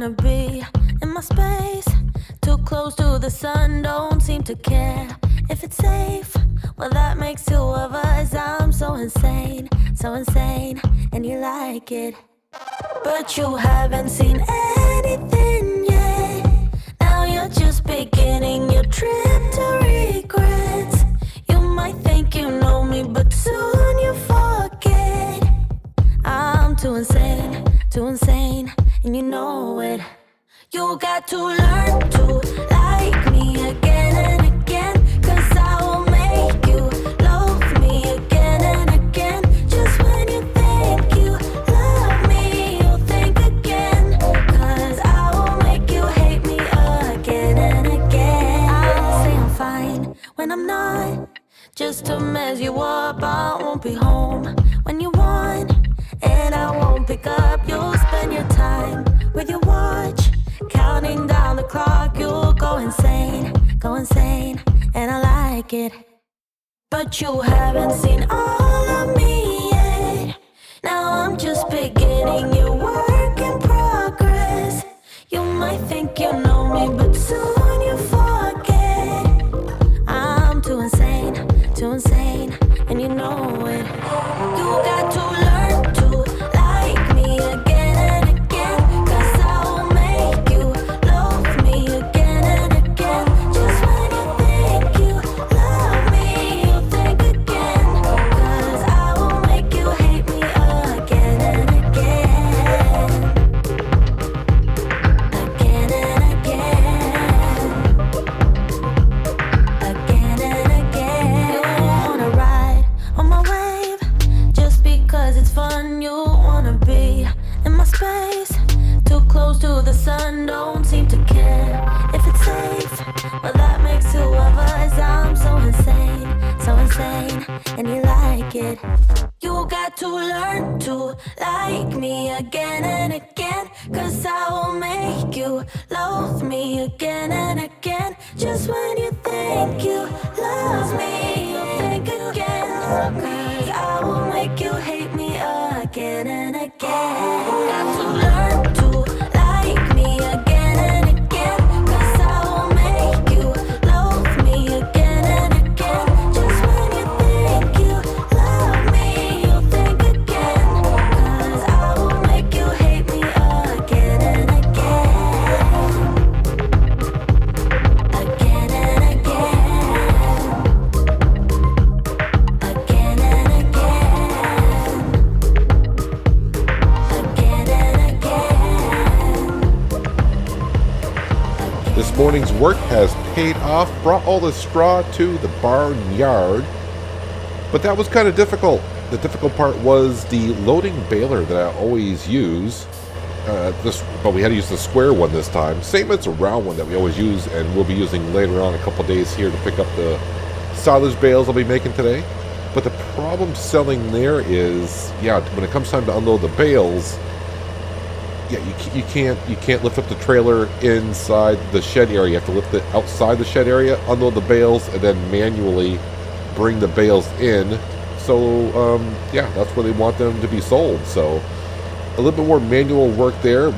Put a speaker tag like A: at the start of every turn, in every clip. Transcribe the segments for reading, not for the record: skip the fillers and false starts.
A: wanna be in my space, too close to the sun, don't seem to care if it's safe. Well, that makes two of us. I'm so insane, and you like it. But you haven't seen anything yet. Now you're just beginning your trip to regrets. You might think you know me, but soon you forget. I'm too insane, and you know it. You got to learn to like me again and again, 'cause I will make you love me again and again. Just when you think you love me, you'll think again, 'cause I will make you hate me again and again. I'll say I'm fine when I'm not, just to mess you up. I won't be home when you want, and I won't pick up. You'll spend your time with your watch, counting down the clock. You'll go insane, and I like it. But you haven't seen all of me yet. Now I'm just beginning your work in progress. You might think you know me, but soon you forget. I'm too insane, and you know it. You got to learn to like me again and again, 'cause I will make you love me again and again. Just when you think you love me, you'll think again, 'cause I will make you hate me again and again. Again and again. Again and again. You wanna ride on my wave just because it's fun. You wanna be in my space, too close to the sun, don't seem to care if it's safe. Well, that makes two of us. I'm so insane, and you like it. You got to learn to like me again and again, 'cause I will make you love me again and again. Just when you think you love me, you'll think again, 'cause I will make you hate me again and again. You got to learn to like me again and again, 'cause I will make you love me again and again. Just when you think you love me, you'll think again, 'cause I will make you hate me again and again. Again and again. Again and again. Again and again.
B: This morning's work has paid off, brought all the straw to the barnyard, but that was kind of difficult. The difficult part was the loading baler that I always use. But we had to use the square one this time. Same as the round one that we always use, and we'll be using later on a couple days here to pick up the silage bales I'll be making today. But the problem selling there is, when it comes time to unload the bales, you can't lift up the trailer inside the shed area. You have to lift it outside the shed area, unload the bales, and then manually bring the bales in. So that's where they want them to be sold. So a little bit more manual work there,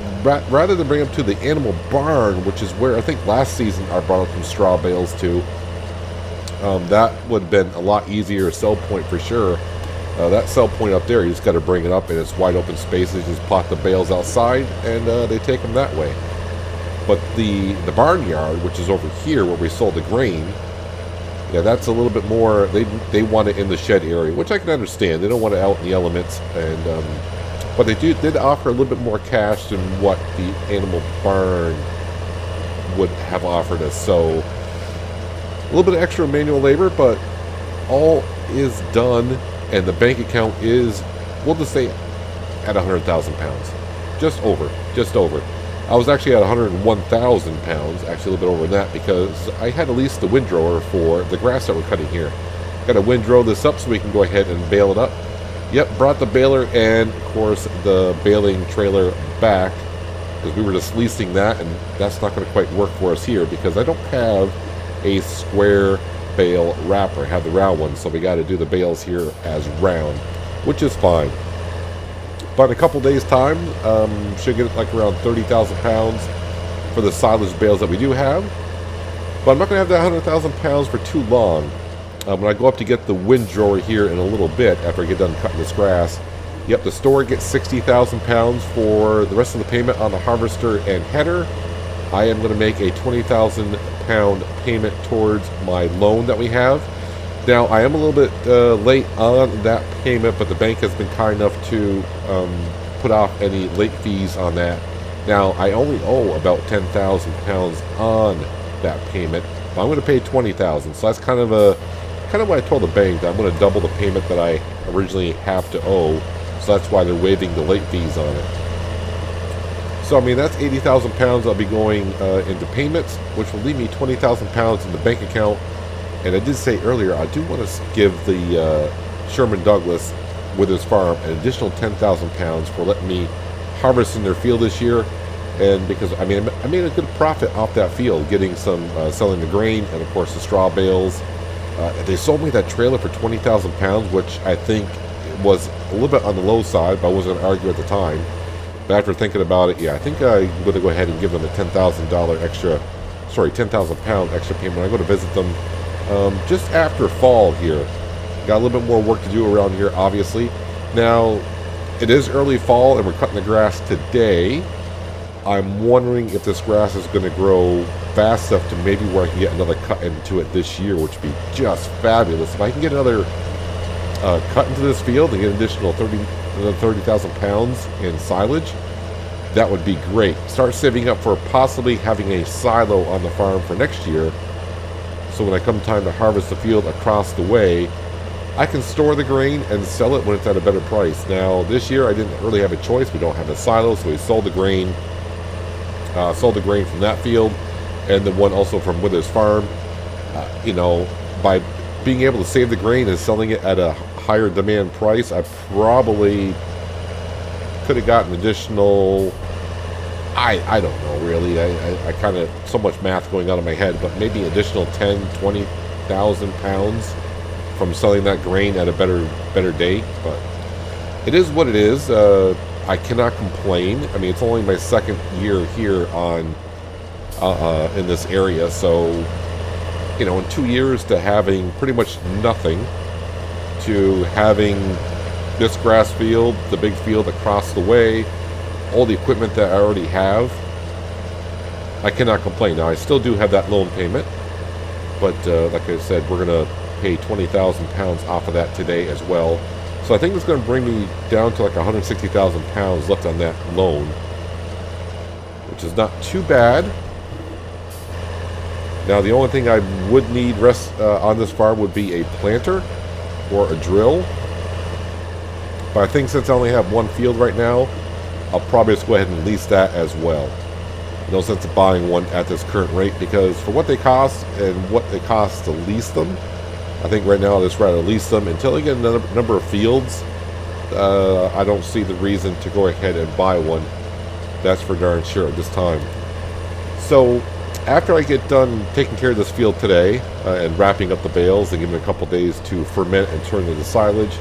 B: rather than bring them to the animal barn, which is where I think last season I brought up some straw bales to. That would have been a lot easier sell point for sure. That sell point up there, you just got to bring it up, and it's wide open spaces. You just plot the bales outside, and they take them that way. But the barnyard, which is over here where we sold the grain, that's a little bit more. They want it in the shed area, which I can understand. They don't want it out in the elements, and but they did offer a little bit more cash than what the animal barn would have offered us. So a little bit of extra manual labor, but all is done. And the bank account is, we'll just say, at 100,000 pounds. Just over. I was actually at 101,000 pounds, actually a little bit over that, because I had to lease the windrower for the grass that we're cutting here. Got to windrow this up so we can go ahead and bale it up. Yep, brought the baler and, of course, the baling trailer back, because we were just leasing that, and that's not going to quite work for us here, because I don't have a square bale wrapper. I have the round one, so we got to do the bales here as round, which is fine. But in a couple days' time, should get like around 30,000 pounds for the silage bales that we do have. But I'm not going to have that 100,000 pounds for too long. When I go up to get the windrower here in a little bit, after I get done cutting this grass, yep, the store gets 60,000 pounds for the rest of the payment on the harvester and header. I am going to make a 20,000 pound payment towards my loan that we have. Now, I am a little bit late on that payment, but the bank has been kind enough to put off any late fees on that. Now, I only owe about 10,000 pounds on that payment, but I'm going to pay 20,000. So that's kind of what I told the bank, that I'm going to double the payment that I originally have to owe. So that's why they're waiving the late fees on it. So, I mean, that's 80,000 pounds I'll be going into payments, which will leave me 20,000 pounds in the bank account. And I did say earlier, I do want to give the Sherman Douglas Wyther Farm an additional 10,000 pounds for letting me harvest in their field this year. And because, I mean, I made a good profit off that field, getting some, selling the grain and, of course, the straw bales. They sold me that trailer for 20,000 pounds, which I think was a little bit on the low side, but I wasn't going to argue at the time. But after thinking about it, yeah, I think I'm going to go ahead and give them a $10,000 pound extra payment. I go to visit them just after fall here. Got a little bit more work to do around here, obviously. Now, it is early fall, and we're cutting the grass today. I'm wondering if this grass is going to grow fast enough to maybe where I can get another cut into it this year, which would be just fabulous. If I can get another cut into this field and get an additional 30,000 pounds in silage, that would be great. Start saving up for possibly having a silo on the farm for next year, so when I come time to harvest the field across the way, I can store the grain and sell it when it's at a better price. Now, this year I didn't really have a choice. We don't have a silo, so we sold the grain. Sold the grain from that field, and the one also from Wyther's Farm. You know, by being able to save the grain and selling it at a higher demand price, I probably could have gotten additional, I don't know really, I kind of, so much math going on in my head, but maybe additional 10,000-20,000 pounds from selling that grain at a better date. But it is what it is. I cannot complain. I mean, it's only my second year here on in this area, so you know, in 2 years to having pretty much nothing to having this grass field, the big field across the way, all the equipment that I already have, I cannot complain. Now, I still do have that loan payment, but like I said, we're going to pay 20,000 pounds off of that today as well. So I think it's going to bring me down to like 160,000 pounds left on that loan, which is not too bad. Now, the only thing I would need on this farm would be a planter or a drill. But I think since I only have one field right now, I'll probably just go ahead and lease that as well. No sense of buying one at this current rate, because for what they cost and what it costs to lease them, I think right now I'll just rather lease them until I get another number of fields. I don't see the reason to go ahead and buy one. That's for darn sure at this time. So after I get done taking care of this field today and wrapping up the bales and giving it a couple days to ferment and turn into silage,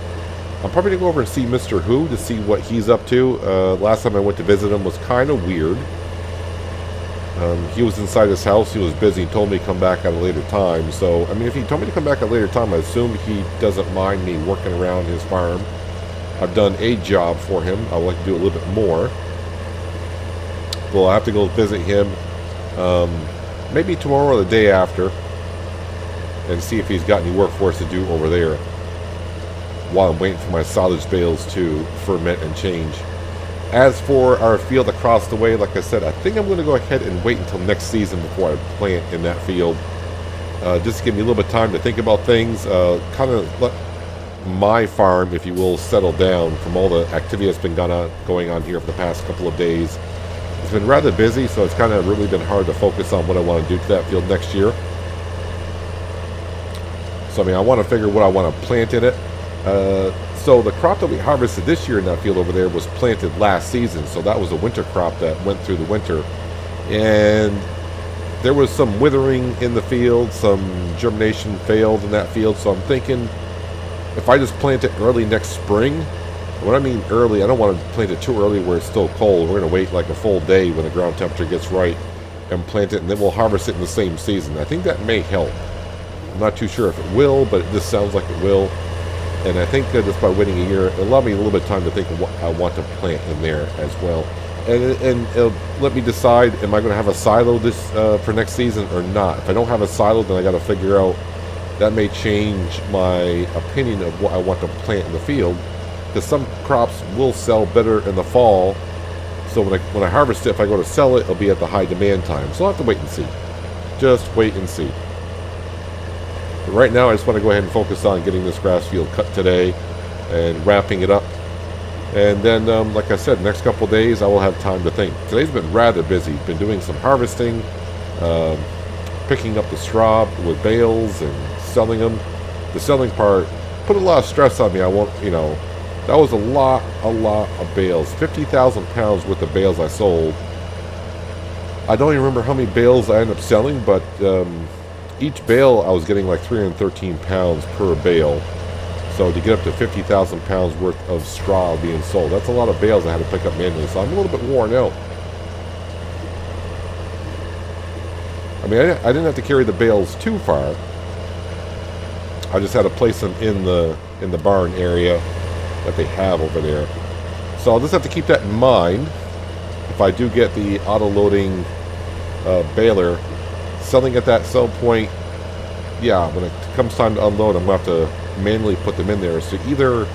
B: I'm probably going to go over and see Mr. Who to see what he's up to. Last time I went to visit him was kind of weird. He was inside his house. He was busy. He told me to come back at a later time. So, I mean, if he told me to come back at a later time, I assume he doesn't mind me working around his farm. I've done a job for him. I would like to do a little bit more. Well, I'll have to go visit him maybe tomorrow or the day after and see if he's got any work for us to do over there while I'm waiting for my silage bales to ferment and change. As for our field across the way, like I said, I think I'm going to go ahead and wait until next season before I plant in that field. Just to give me a little bit of time to think about things, kind of let my farm, if you will, settle down from all the activity that's been going on here for the past couple of days. It's been rather busy, so it's kind of really been hard to focus on what I want to do to that field next year. So, I mean, I want to figure what I want to plant in it. So the crop that we harvested this year in that field over there was planted last season. So that was a winter crop that went through the winter. And there was some withering in the field, some germination failed in that field. So I'm thinking if I just plant it early next spring, When I mean early, I don't want to plant it too early where it's still cold. We're going to wait like a full day when the ground temperature gets right and plant it, and then we'll harvest it in the same season. I think that may help. I'm not too sure if it will, but this sounds like it will. And I think just by waiting a year, it'll allow me a little bit of time to think of what I want to plant in there as well. And it'll let me decide, am I going to have a silo this for next season or not? If I don't have a silo, then I got to figure out, that may change my opinion of what I want to plant in the field. Because some crops will sell better in the fall. So when I harvest it, if I go to sell it, it'll be at the high demand time. So I'll have to wait and see. Just wait and see. But right now, I just want to go ahead and focus on getting this grass field cut today and wrapping it up. And then, like I said, next couple of days, I will have time to think. Today's been rather busy. Been doing some harvesting, picking up the straw with bales and selling them. The selling part put a lot of stress on me. I won't, that was a lot of bales. 50,000 pounds worth of bales I sold. I don't even remember how many bales I ended up selling, but each bale I was getting like 313 pounds per bale. So to get up to 50,000 pounds worth of straw being sold, that's a lot of bales I had to pick up manually. So I'm a little bit worn out. I mean, I didn't have to carry the bales too far. I just had to place them in the barn area that they have over there. So I'll just have to keep that in mind if I do get the auto-loading baler. Selling at that sell point, yeah, when it comes time to unload, I'm going to have to manually put them in there. So either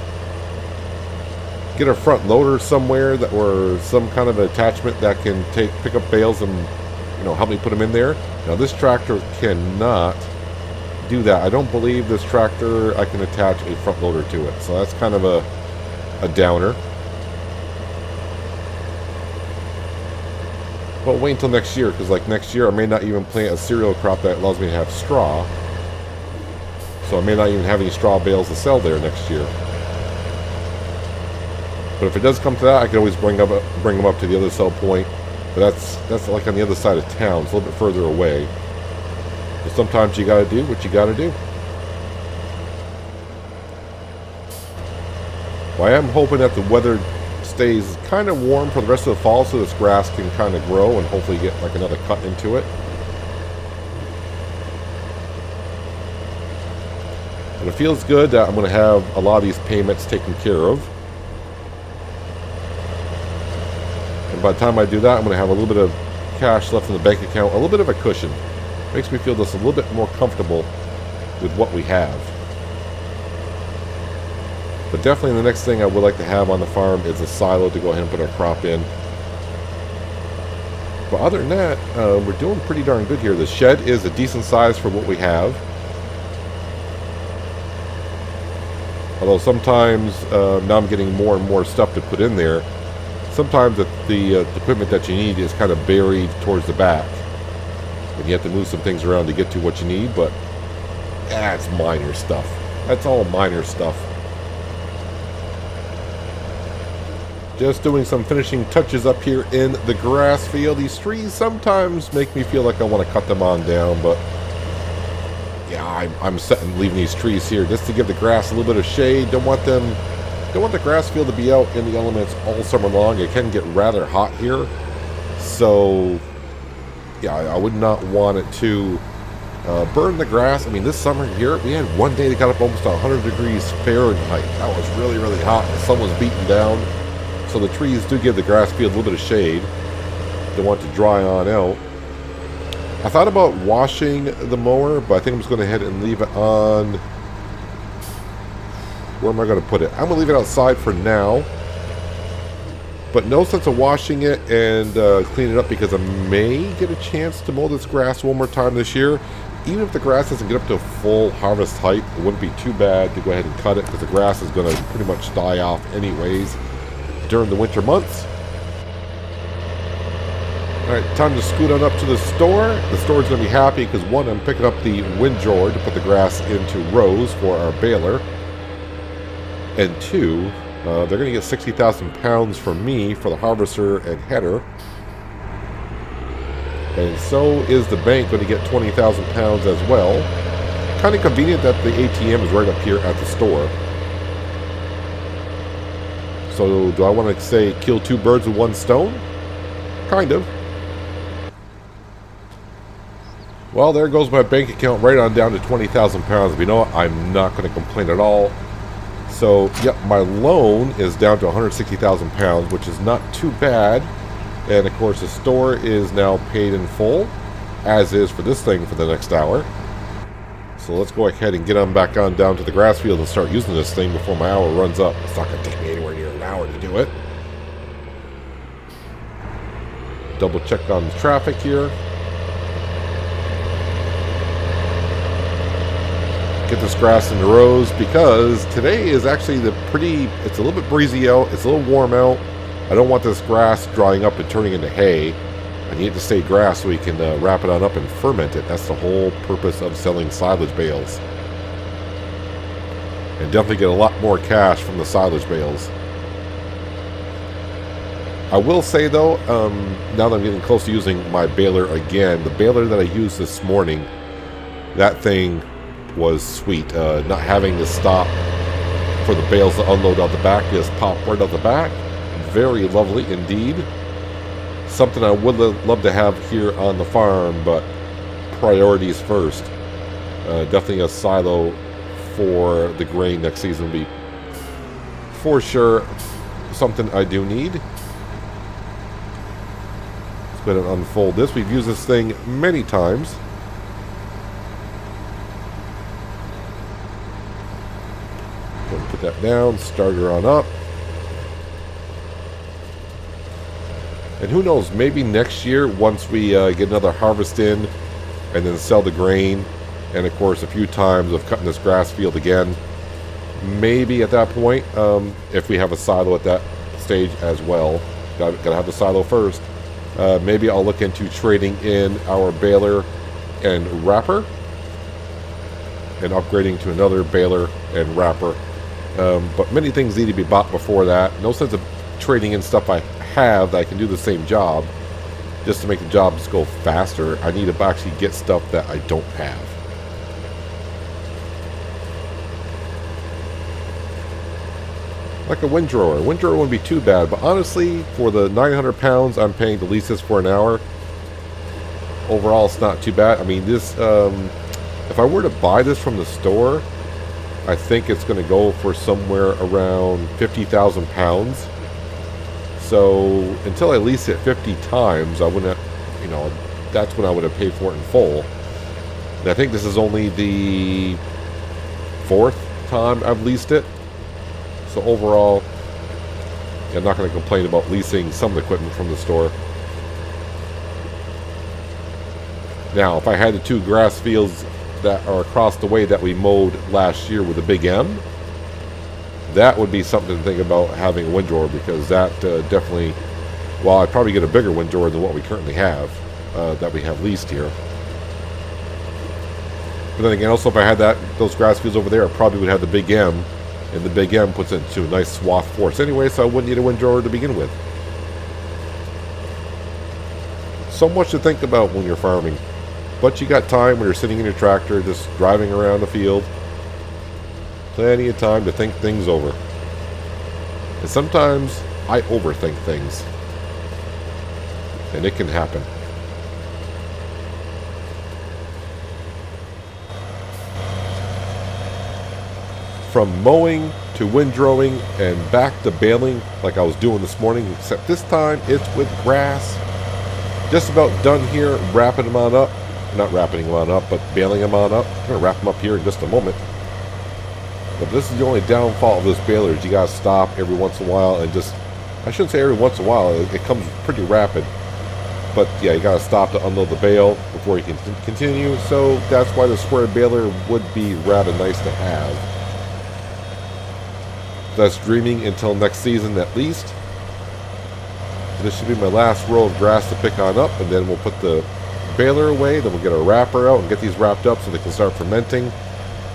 B: get a front loader somewhere or some kind of attachment that can pick up bales and help me put them in there. Now this tractor cannot do that. I don't believe this tractor I can attach a front loader to it. So that's kind of a downer. But wait until next year, because like next year I may not even plant a cereal crop that allows me to have straw. So I may not even have any straw bales to sell there next year. But if it does come to that, I can always bring them up to the other sell point. But that's like on the other side of town. It's a little bit further away. But sometimes you got to do what you got to do. Well, I am hoping that the weather stays kind of warm for the rest of the fall so this grass can kind of grow and hopefully get like another cut into it. And it feels good that I'm going to have a lot of these payments taken care of. And by the time I do that, I'm going to have a little bit of cash left in the bank account, a little bit of a cushion. Makes me feel just a little bit more comfortable with what we have. But definitely the next thing I would like to have on the farm is a silo to go ahead and put our crop in. But other than that, we're doing pretty darn good here. The shed is a decent size for what we have. Although sometimes, now I'm getting more and more stuff to put in there. Sometimes the equipment that you need is kind of buried towards the back. And you have to move some things around to get to what you need, but that's minor stuff. That's all minor stuff. Just doing some finishing touches up here in the grass field. These trees sometimes make me feel like I want to cut them on down, but yeah, I'm leaving these trees here just to give the grass a little bit of shade. Don't want the grass field to be out in the elements all summer long. It can get rather hot here, so yeah, I would not want it to burn the grass. I mean, this summer here we had one day that got up almost 100 degrees Fahrenheit. That was really, really hot. The sun was beating down. So the trees do give the grass field a little bit of shade. Don't want it to dry on out. I thought about washing the mower, but I think I'm just going to head and leave it on. Where am I going to put it? I'm going to leave it outside for now. But no sense of washing it and cleaning it up, because I may get a chance to mow this grass one more time this year. Even if the grass doesn't get up to full harvest height, it wouldn't be too bad to go ahead and cut it, because the grass is going to pretty much die off anyways during the winter months. Alright, time to scoot on up to the store. The store's going to be happy because, one, I'm picking up the windrower to put the grass into rows for our baler. And two, they're going to get 60,000 pounds from me for the harvester and header. And so is the bank going to get 20,000 pounds as well. Kind of convenient that the ATM is right up here at the store. So do I want to say kill two birds with one stone? Kind of. Well, there goes my bank account right on down to 20,000 pounds. But you know what? I'm not going to complain at all. So, yep, my loan is down to 160,000 pounds, which is not too bad. And, of course, the store is now paid in full, as is for this thing for the next hour. So let's go ahead and get on back on down to the grass field and start using this thing before my hour runs up. It's not going to take me anywhere near an hour to do it. Double check on the traffic here. Get this grass in the rows because today is actually it's a little bit breezy out, it's a little warm out. I don't want this grass drying up and turning into hay. I need it to stay grass so we can wrap it on up and ferment it. That's the whole purpose of selling silage bales. And definitely get a lot more cash from the silage bales. I will say though, now that I'm getting close to using my baler again, the baler that I used this morning, that thing was sweet. Not having to stop for the bales to unload out the back, just pop right out the back. Very lovely indeed. Something I would love to have here on the farm, but priorities first. Definitely a silo for the grain next season will be for sure something I do need. Let's go ahead and unfold this. We've used this thing many times. Put that down, start her on up. And who knows, maybe next year, once we get another harvest in and then sell the grain, and of course a few times of cutting this grass field again, maybe at that point, if we have a silo at that stage as well, gotta have the silo first, maybe I'll look into trading in our baler and wrapper and upgrading to another baler and wrapper. But many things need to be bought before that. No sense of trading in stuff I have that I can do the same job just to make the jobs go faster. I need to actually get stuff that I don't have. Like a windrower. Windrower wouldn't be too bad, but honestly, for the 900 pounds I'm paying to lease this for an hour, overall it's not too bad. I mean, this, if I were to buy this from the store, I think it's going to go for somewhere around 50,000 pounds. So until I lease it 50 times, I wouldn't, that's when I would have paid for it in full. And I think this is only the 4th time I've leased it. So overall, I'm not going to complain about leasing some of the equipment from the store. Now, if I had the two grass fields that are across the way that we mowed last year with a big M, that would be something to think about having a windrower, because that definitely, well, I'd probably get a bigger windrower than what we currently have, that we have leased here. But then again, also if I had those grass fields over there, I probably would have the big M, and the big M puts it into a nice swath for us anyway, so I wouldn't need a windrower to begin with. So much to think about when you're farming. But you got time when you're sitting in your tractor, just driving around the field. Plenty of time to think things over. And sometimes I overthink things. And it can happen. From mowing to windrowing and back to baling like I was doing this morning, except this time it's with grass. Just about done here, wrapping them on up. Not wrapping them on up, but baling them on up. I'm going to wrap them up here in just a moment. But this is the only downfall of this baler, is you got to stop every once in a while and just, I shouldn't say every once in a while, it comes pretty rapid. But yeah, you got to stop to unload the bale before you can continue. So that's why the square baler would be rather nice to have. That's dreaming until next season at least. This should be my last row of grass to pick on up, and then we'll put the baler away, then we'll get our wrapper out and get these wrapped up so they can start fermenting.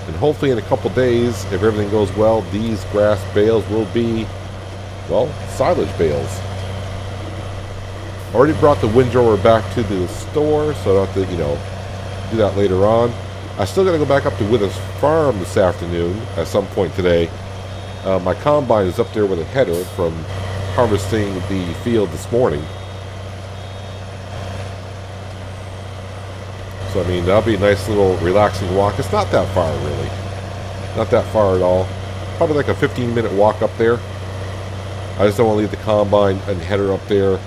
B: And hopefully in a couple days, if everything goes well, these grass bales will be, well, silage bales. Already brought the windrower back to the store, so I don't have to, do that later on. I still got to go back up to Wyther Farms this afternoon at some point today My combine is up there with a header from harvesting the field this morning. So, I mean, that'll be a nice little relaxing walk. It's not that far, really. Not that far at all. Probably like a 15-minute walk up there. I just don't want to leave the combine and header up there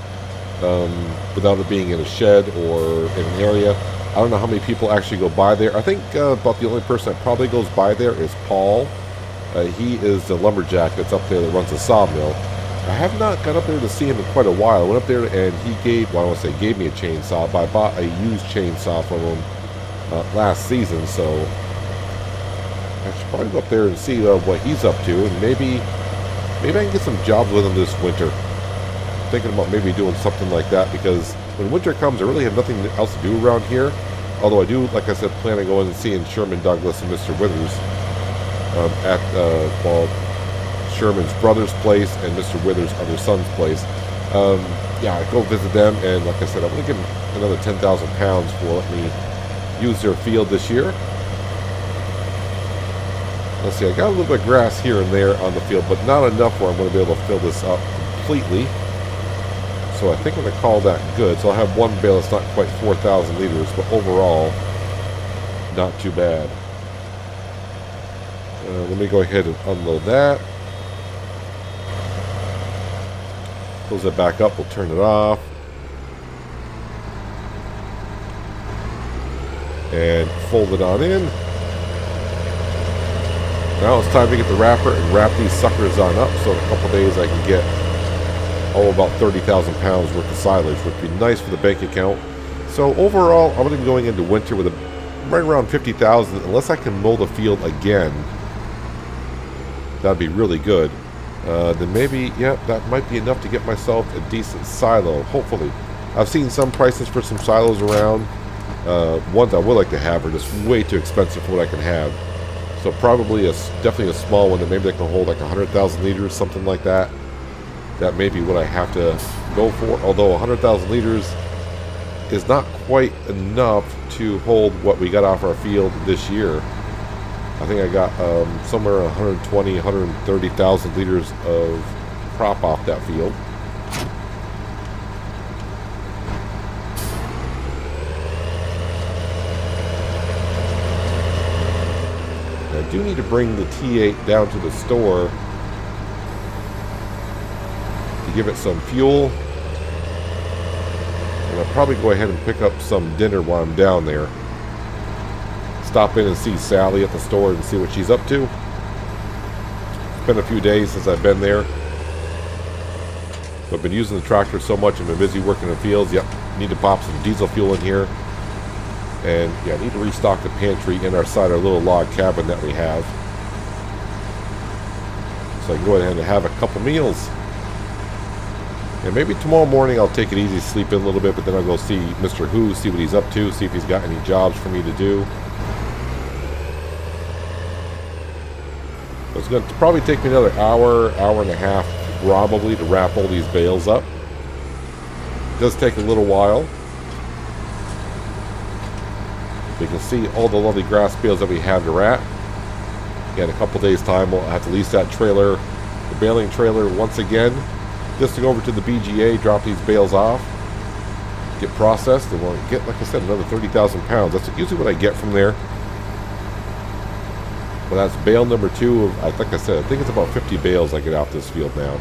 B: without it being in a shed or in an area. I don't know how many people actually go by there. I think about the only person that probably goes by there is Paul. He is the lumberjack that's up there that runs a sawmill. I have not got up there to see him in quite a while. I went up there and he gave, well, I don't want to say gave me a chainsaw, but I bought a used chainsaw from him last season, so I should probably go up there and see what he's up to, and maybe I can get some jobs with him this winter. I'm thinking about maybe doing something like that, because when winter comes, I really have nothing else to do around here. Although I do, like I said, plan on going and seeing Sherman Douglas and Mr. Withers at Sherman's brother's place and Mr. Withers' other son's place. Yeah, I go visit them, and like I said, I'm going to give them another 10,000 pounds for letting me use their field this year. Let's see, I got a little bit of grass here and there on the field, but not enough where I'm going to be able to fill this up completely. So I think I'm going to call that good. So I'll have one bale that's not quite 4,000 liters, but overall, not too bad. Let me go ahead and unload that. Close that back up, we'll turn it off. And fold it on in. Now it's time to get the wrapper and wrap these suckers on up, so in a couple days I can get about 30,000 pounds worth of silage, which would be nice for the bank account. So overall, I'm going to be going into winter with right around 50,000, unless I can mow the field again. That'd be really good. Then maybe, yeah, that might be enough to get myself a decent silo, hopefully. I've seen some prices for some silos around. Ones I would like to have are just way too expensive for what I can have. So probably definitely a small one that maybe they can hold like 100,000 liters, something like that. That may be what I have to go for. Although 100,000 liters is not quite enough to hold what we got off our field this year. I think I got somewhere around 120, 130,000 liters of crop off that field. I do need to bring the T8 down to the store to give it some fuel. And I'll probably go ahead and pick up some dinner while I'm down there. Stop in and see Sally at the store and see what she's up to. It's been a few days since I've been there. But I've been using the tractor so much, I've been busy working in the fields. Yep, need to pop some diesel fuel in here. And yeah, I need to restock the pantry inside our little log cabin that we have. So I can go ahead and have a couple meals. And maybe tomorrow morning I'll take it easy, sleep in a little bit, but then I'll go see Mr. Who, see what he's up to, see if he's got any jobs for me to do. It's going to probably take me another hour and a half probably to wrap all these bales up. It does take a little while. You can see all the lovely grass bales that we have to wrap. Yeah, in a couple days time we'll have to lease that trailer, the baling trailer, once again, just to go over to the BGA, drop these bales off, get processed, and we'll get, like I said, another 30,000 pounds. That's usually what I get from there. Well, that's bale number 2 of, like I said, I think it's about 50 bales I get out this field now.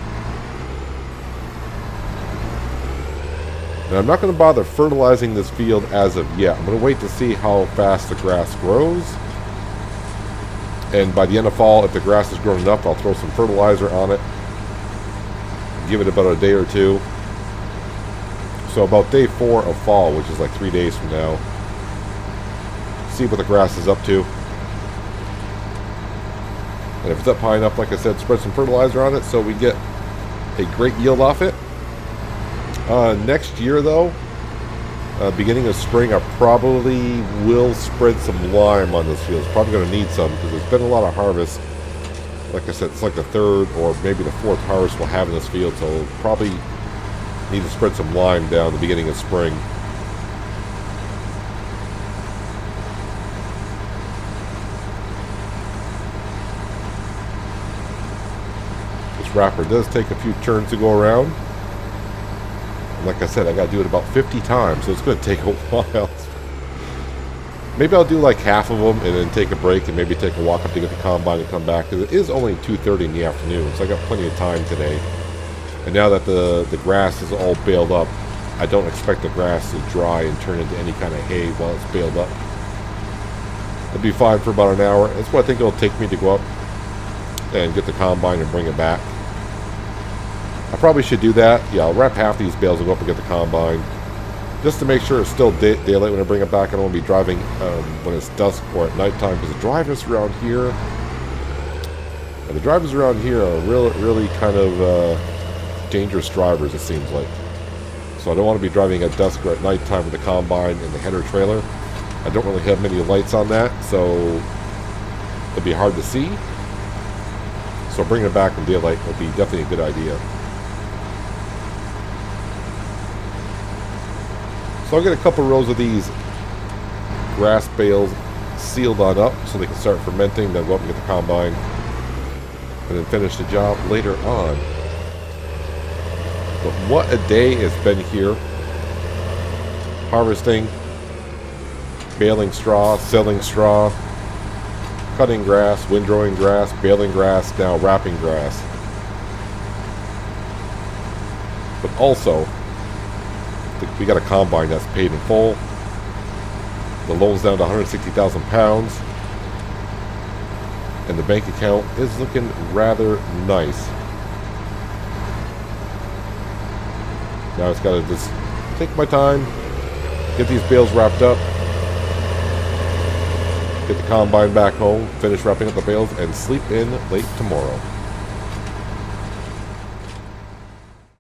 B: And I'm not going to bother fertilizing this field as of yet. I'm going to wait to see how fast the grass grows. And by the end of fall, if the grass is grown enough, I'll throw some fertilizer on it. Give it about a day or two. So about day 4 of fall, which is like 3 days from now, see what the grass is up to. And if it's up high enough, like I said, spread some fertilizer on it so we get a great yield off it. Next year, though, beginning of spring, I probably will spread some lime on this field. It's probably going to need some because there's been a lot of harvest. Like I said, it's like the 3rd or maybe the 4th harvest we'll have in this field, so we'll probably need to spread some lime down the beginning of spring. wrapper does take a few turns to go around. And like I said, I got to do it about 50 times, so it's going to take a while. Maybe I'll do like half of them and then take a break and maybe take a walk up to get the combine and come back, because it is only 2:30 in the afternoon, so I got plenty of time today. And now that the grass is all baled up, I don't expect the grass to dry and turn into any kind of hay while it's baled up. It'll be fine for about an hour. That's what I think it'll take me to go up and get the combine and bring it back. I probably should do that. Yeah, I'll wrap half these bales and go up and get the combine, just to make sure it's still daylight when I bring it back. I don't want to be driving when it's dusk or at nighttime, because the drivers around here are really kind of dangerous drivers, it seems like. So I don't want to be driving at dusk or at nighttime with the combine and the header trailer. I don't really have many lights on that, so it'll be hard to see. So bringing it back in daylight will be definitely a good idea. So I'll get a couple rows of these grass bales sealed on up so they can start fermenting, then go up and get the combine, and then finish the job later on. But what a day it's been here. Harvesting, baling straw, selling straw, cutting grass, windrowing grass, baling grass, now wrapping grass. But also, we got a combine that's paid in full. The loan's down to 160,000 pounds. And the bank account is looking rather nice. Now it's got to just take my time, get these bales wrapped up, get the combine back home, finish wrapping up the bales, and sleep in late tomorrow.